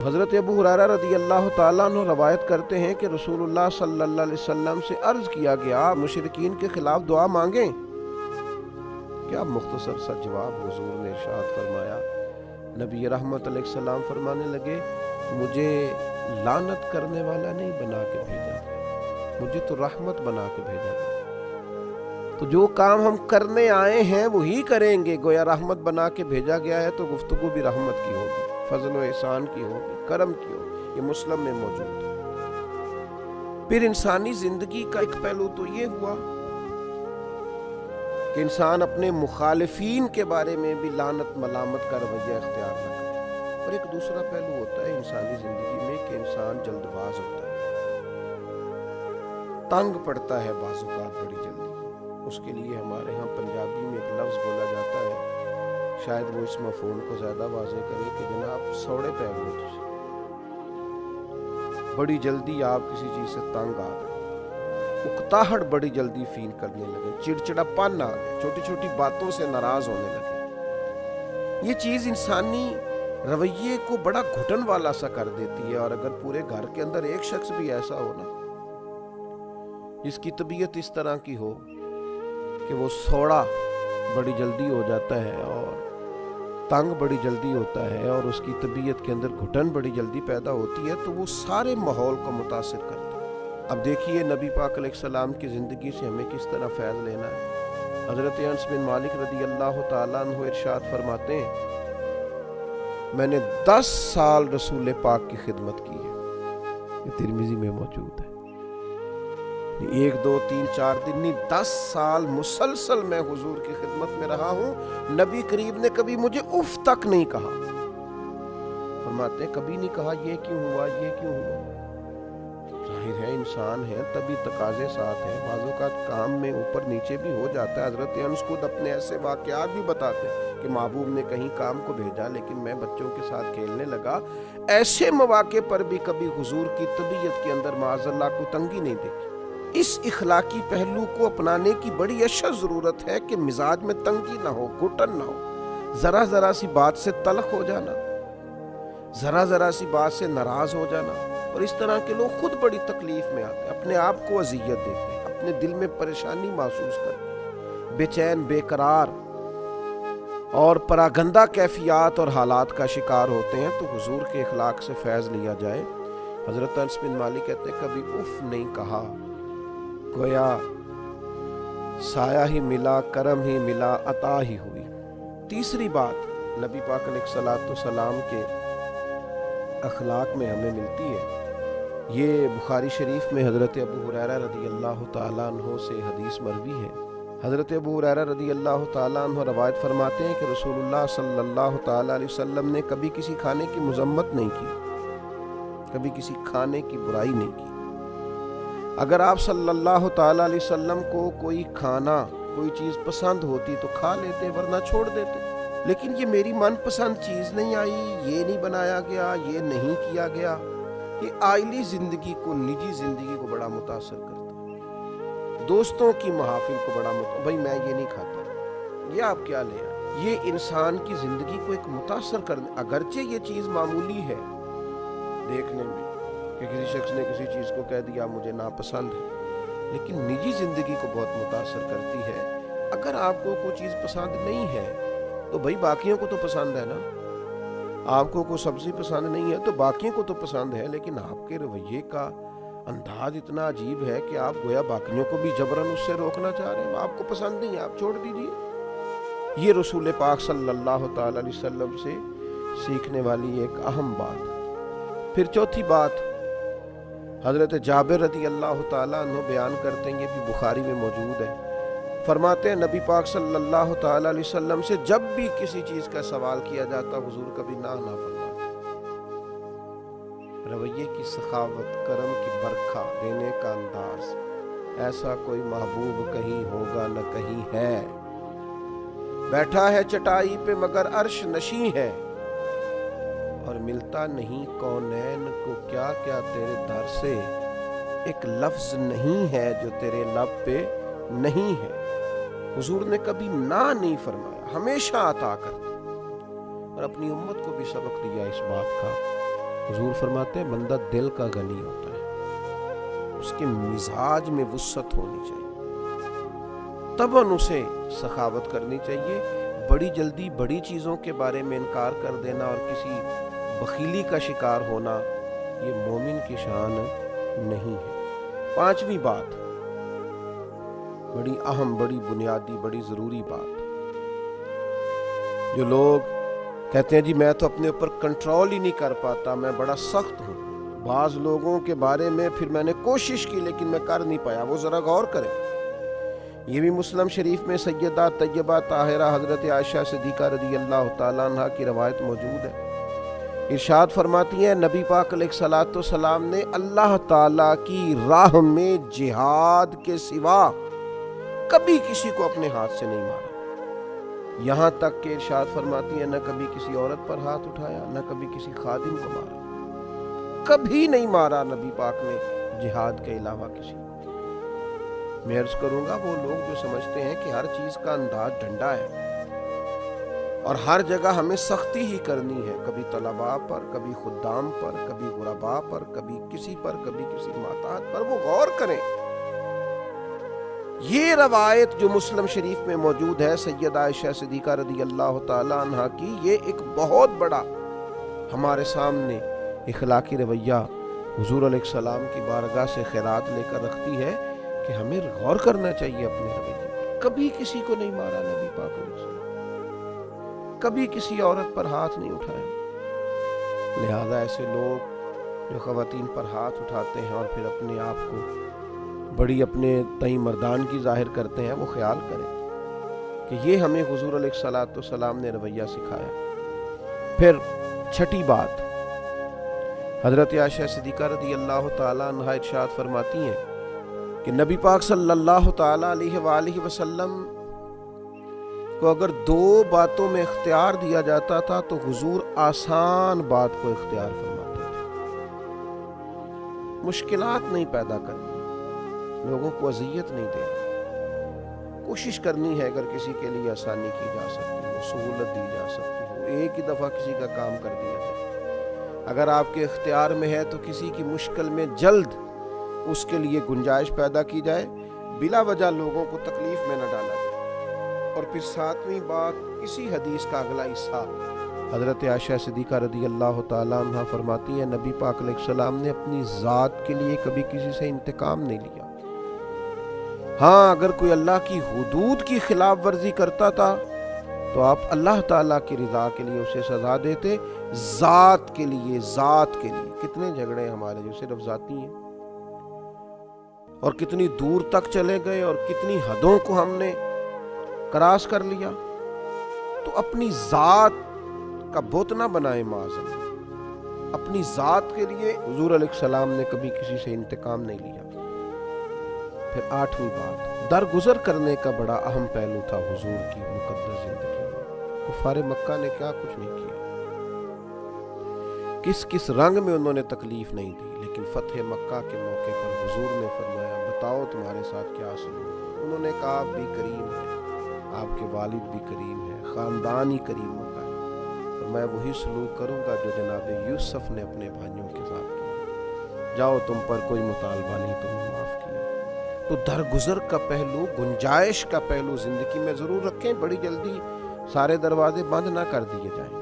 حضرت ابو ہریرہ رضی اللہ تعالیٰ عنہ روایت کرتے ہیں کہ رسول اللہ صلی اللہ علیہ وسلم سے عرض کیا گیا مشرکین کے خلاف دعا مانگیں؟ کیا مختصر سا جواب حضور نے ارشاد فرمایا، نبی رحمت علیہ السلام فرمانے لگے مجھے لعنت کرنے والا نہیں بنا کے بھیجا گیا، مجھے تو رحمت بنا کے بھیجا گیا، تو جو کام ہم کرنے آئے ہیں وہی کریں گے۔ گویا رحمت بنا کے بھیجا گیا ہے تو گفتگو بھی رحمت کی ہوگی، فضل و احسان کی ہوگی، کرم کی ہوگی۔ یہ مسلم میں موجود ہے۔ پھر انسانی زندگی کا ایک پہلو تو یہ ہوا کہ انسان اپنے مخالفین کے بارے میں بھی لعنت ملامت کا رویہ اختیار نہ کرے، اور ایک دوسرا پہلو ہوتا ہے انسانی زندگی میں کہ انسان جلد باز ہوتا ہے، تنگ پڑتا ہے بعض اوقات بڑی جلدی۔ اس کے لیے ہمارے ہاں پنجابی میں ایک لفظ بولا جاتا ہے، شاید وہ اس مفہوم کو زیادہ واضح کرے کہ جناب سوڑے پہ گئے تجھے، بڑی جلدی آپ کسی چیز سے تنگ آ گئے، اکتاہٹ بڑی جلدی فیل کرنے لگے، چڑچڑا پن آ گئے، چھوٹی چھوٹی باتوں سے ناراض ہونے لگے۔ یہ چیز انسانی رویے کو بڑا گھٹن والا سا کر دیتی ہے، اور اگر پورے گھر کے اندر ایک شخص بھی ایسا ہو نا جس کی طبیعت اس طرح کی ہو کہ وہ سوڑا بڑی جلدی ہو جاتا ہے اور تنگ بڑی جلدی ہوتا ہے اور اس کی طبیعت کے اندر گھٹن بڑی جلدی پیدا ہوتی ہے، تو وہ سارے ماحول کو متاثر کرتا ہے۔ اب دیکھیے نبی پاک علیہ السلام کی زندگی سے ہمیں کس طرح فیض لینا ہے۔ حضرت انس بن مالک رضی اللہ تعالیٰ عنہ ارشاد فرماتے ہیں میں نے 10 سال رسول پاک کی خدمت کی ہے، یہ ترمذی میں موجود ہے۔ 1 2 3 4 دن نہیں، 10 سال مسلسل میں حضور کی خدمت میں رہا ہوں، نبی کریم نے کبھی مجھے اف تک نہیں کہا۔ فرماتے ہیں کبھی نہیں کہا یہ کیوں ہوا، یہ کیوں ہوا۔ ظاہر ہے انسان ہے، تبھی تقاضے ساتھ ہیں، بعض اوقات کام میں اوپر نیچے بھی ہو جاتا ہے۔ حضرت انس خود اپنے ایسے واقعات بھی بتاتے ہیں کہ محبوب نے کہیں کام کو بھیجا لیکن میں بچوں کے ساتھ کھیلنے لگا۔ ایسے مواقع پر بھی کبھی حضور کی طبیعت کے اندر معاذ اللہ کوئی تنگی نہیں دیکھی۔ اس اخلاقی پہلو کو اپنانے کی بڑی اشد ضرورت ہے کہ مزاج میں تنگی نہ ہو، گھٹن نہ ہو، ذرا ذرا سی بات سے تلخ ہو جانا، ذرا ذرا سی بات سے ناراض ہو جانا، اور اس طرح کے لوگ خود بڑی تکلیف میں آتے ہیں، اپنے آپ کو اذیت دیتے ہیں، اپنے دل میں پریشانی محسوس کرتے ہیں، بے چین، بے قرار اور پراگندہ کیفیات اور حالات کا شکار ہوتے ہیں۔ تو حضور کے اخلاق سے فیض لیا جائے۔ حضرت انس بن مالک کہتے ہیں کبھی اف نہیں کہا، گویا سایہ ہی ملا، کرم ہی ملا، عطا ہی ہوئی۔ تیسری بات نبی پاک علیہ الصلوۃ والسلام کے اخلاق میں ہمیں ملتی ہے، یہ بخاری شریف میں حضرت ابو ہریرہ رضی اللہ تعالیٰ عنہ سے حدیث مروی ہے۔ حضرت ابو ہریرہ رضی اللہ تعالیٰ عنہ روایت فرماتے ہیں کہ رسول اللہ صلی اللہ تعالیٰ علیہ وسلم نے کبھی کسی کھانے کی مذمت نہیں کی، کبھی کسی کھانے کی برائی نہیں کی۔ اگر آپ صلی اللہ تعالیٰ علیہ وسلم کو کوئی کھانا، کوئی چیز پسند ہوتی تو کھا لیتے ورنہ چھوڑ دیتے، لیکن یہ میری من پسند چیز نہیں آئی، یہ نہیں بنایا گیا، یہ نہیں کیا گیا۔ یہ عائلی زندگی کو، نجی زندگی کو بڑا متاثر کرتا ہے، دوستوں کی محافل کو بڑا بھائی میں یہ نہیں کھاتا، یہ آپ کیا لے آئے۔ یہ انسان کی زندگی کو ایک متاثر کرنے، اگرچہ یہ چیز معمولی ہے دیکھنے میں کہ کسی شخص نے کسی چیز کو کہہ دیا مجھے ناپسند ہے، لیکن نجی زندگی کو بہت متاثر کرتی ہے۔ اگر آپ کو کوئی چیز پسند نہیں ہے تو بھائی باقیوں کو تو پسند ہے نا، آپ کو کوئی سبزی پسند نہیں ہے تو باقیوں کو تو پسند ہے، لیکن آپ کے رویے کا انداز اتنا عجیب ہے کہ آپ گویا باقیوں کو بھی جبراً اس سے روکنا چاہ رہے ہیں۔ آپ کو پسند نہیں ہے، آپ چھوڑ دیجیے۔ یہ رسول پاک صلی اللہ تعالیٰ علیہ وسلم سے سیکھنے والی ایک اہم بات۔ پھر چوتھی بات حضرت جابر رضی اللہ تعالیٰ عنہ بیان کرتے ہیں، یہ بھی بخاری میں موجود ہے۔ فرماتے ہیں نبی پاک صلی اللہ تعالیٰ علیہ وسلم سے جب بھی کسی چیز کا سوال کیا جاتا حضور کبھی نہ فرماتے۔ رویے کی سخاوت، کرم کی برکھا، دینے کا انداز، ایسا کوئی محبوب کہیں ہوگا نہ کہیں ہے۔ بیٹھا ہے چٹائی پہ مگر عرش نشیں ہے، اور ملتا نہیں کونین کو کیا کیا تیرے در سے، ایک لفظ نہیں ہے جو تیرے لب پہ نہیں ہے۔ حضور نے کبھی نہ نہیں فرمایا، ہمیشہ عطا کرتے، اور اپنی امت کو بھی سبق دیا اس بات کا حضور فرماتے ہیں بندہ دل کا غنی ہوتا ہے، اس کے مزاج میں وسعت ہونی چاہیے، تباً اسے سخاوت کرنی چاہیے۔ بڑی جلدی بڑی چیزوں کے بارے میں انکار کر دینا اور کسی بخیلی کا شکار ہونا یہ مومن کی شان نہیں ہے۔ پانچویں بات، بڑی اہم، بڑی بنیادی، بڑی ضروری بات، جو لوگ کہتے ہیں جی میں تو اپنے اوپر کنٹرول ہی نہیں کر پاتا، میں بڑا سخت ہوں، بعض لوگوں کے بارے میں پھر میں نے کوشش کی لیکن میں کر نہیں پایا، وہ ذرا غور کریں۔ یہ بھی مسلم شریف میں سیدہ طیبہ طاہرہ حضرت عائشہ صدیقہ رضی اللہ تعالیٰ عنہ کی روایت موجود ہے۔ ارشاد فرماتی ہیں نبی پاک علیہ الصلوۃ والسلام نے اللہ تعالیٰ کی راہ میں جہاد کے سوا کبھی کسی کو اپنے ہاتھ سے نہیں مارا، یہاں تک کہ ارشاد فرماتی ہیں نہ کبھی کسی عورت پر ہاتھ اٹھایا، نہ کبھی کسی خادم کو مارا، کبھی نہیں مارا نبی پاک نے جہاد کے علاوہ کسی۔ میں عرض کروں گا وہ لوگ جو سمجھتے ہیں کہ ہر چیز کا انداز ڈنڈا ہے اور ہر جگہ ہمیں سختی ہی کرنی ہے، کبھی طلباء پر، کبھی خدام پر، کبھی غرباء پر، کبھی کسی پر، کبھی کسی محتاج پر، وہ غور کریں۔ یہ روایت جو مسلم شریف میں موجود ہے سیدہ عائشہ صدیقہ رضی اللہ تعالی عنہ کی، یہ ایک بہت بڑا ہمارے سامنے اخلاقی رویہ حضور علیہ السلام کی بارگاہ سے خیرات لے کر رکھتی ہے کہ ہمیں غور کرنا چاہیے اپنے رویے پر۔ کبھی کسی کو نہیں مارا نبی پاک علیہ السلام، کبھی کسی عورت پر ہاتھ نہیں اٹھایا۔ لہذا ایسے لوگ جو خواتین پر ہاتھ اٹھاتے ہیں اور پھر اپنے آپ کو بڑی اپنے تئیں مردان کی ظاہر کرتے ہیں، وہ خیال کریں کہ یہ ہمیں حضور علیہ الصلوۃ والسلام نے رویہ سکھایا۔ پھر چھٹی بات، حضرت عائشہ صدیقہ رضی اللہ تعالیٰ عنہا ارشاد فرماتی ہیں کہ نبی پاک صلی اللہ تعالیٰ علیہ وآلہ وسلم کو اگر دو باتوں میں اختیار دیا جاتا تھا تو حضور آسان بات کو اختیار فرماتے تھے، مشکلات نہیں پیدا کرنی، لوگوں کو اذیت نہیں دینا، کوشش کرنی ہے اگر کسی کے لیے آسانی کی جا سکتی ہو، سہولت دی جا سکتی ہو، ایک ہی دفعہ کسی کا کام کر دیا جائے۔ اگر آپ کے اختیار میں ہے تو کسی کی مشکل میں جلد اس کے لیے گنجائش پیدا کی جائے، بلا وجہ لوگوں کو تکلیف میں نہ ڈالا جائے۔ اور پھر ساتویں بات، اسی حدیث کا اگلا حصہ حضرت عائشہ صدیقہ رضی اللہ تعالیٰ عنہ فرماتی ہیں نبی پاک علیہ السلام نے اپنی ذات کے لیے کبھی کسی سے انتقام نہیں لیا۔ ہاں اگر کوئی اللہ کی حدود کی خلاف ورزی کرتا تھا تو آپ اللہ تعالیٰ کی رضا کے لیے اسے سزا دیتے، ذات کے لیے، ذات کے لیے۔ کتنے جھگڑے ہمارے جو صرف ذاتی ہیں، اور کتنی دور تک چلے گئے اور کتنی حدوں کو ہم نے کراس کر لیا۔ تو اپنی ذات کا بت نہ بنائیں معاذ اللہ، اپنی ذات کے لیے حضور علیہ السلام نے کبھی کسی سے انتقام نہیں لیا۔ پھر آٹھویں بات، درگزر کرنے کا بڑا اہم پہلو تھا حضور کی مقدس زندگی میں۔ کفار مکہ نے کیا کچھ نہیں کیا، کس کس رنگ میں انہوں نے تکلیف نہیں دی، لیکن فتح مکہ کے موقع پر حضور نے فرمایا بتاؤ تمہارے ساتھ کیا سلوک۔ انہوں نے کہا آپ بھی کریم ہیں، آپ کے والد بھی کریم ہیں، خاندان ہی کریموں کا ہے، اور میں وہی سلوک کروں گا جو جناب یوسف نے اپنے بھائیوں کے ساتھ کیا، جاؤ تم پر کوئی مطالبہ نہیں، تمہیں معاف کیا۔ تو درگزر کا پہلو، گنجائش کا پہلو زندگی میں ضرور رکھیں، بڑی جلدی سارے دروازے بند نہ کر دیے جائیں۔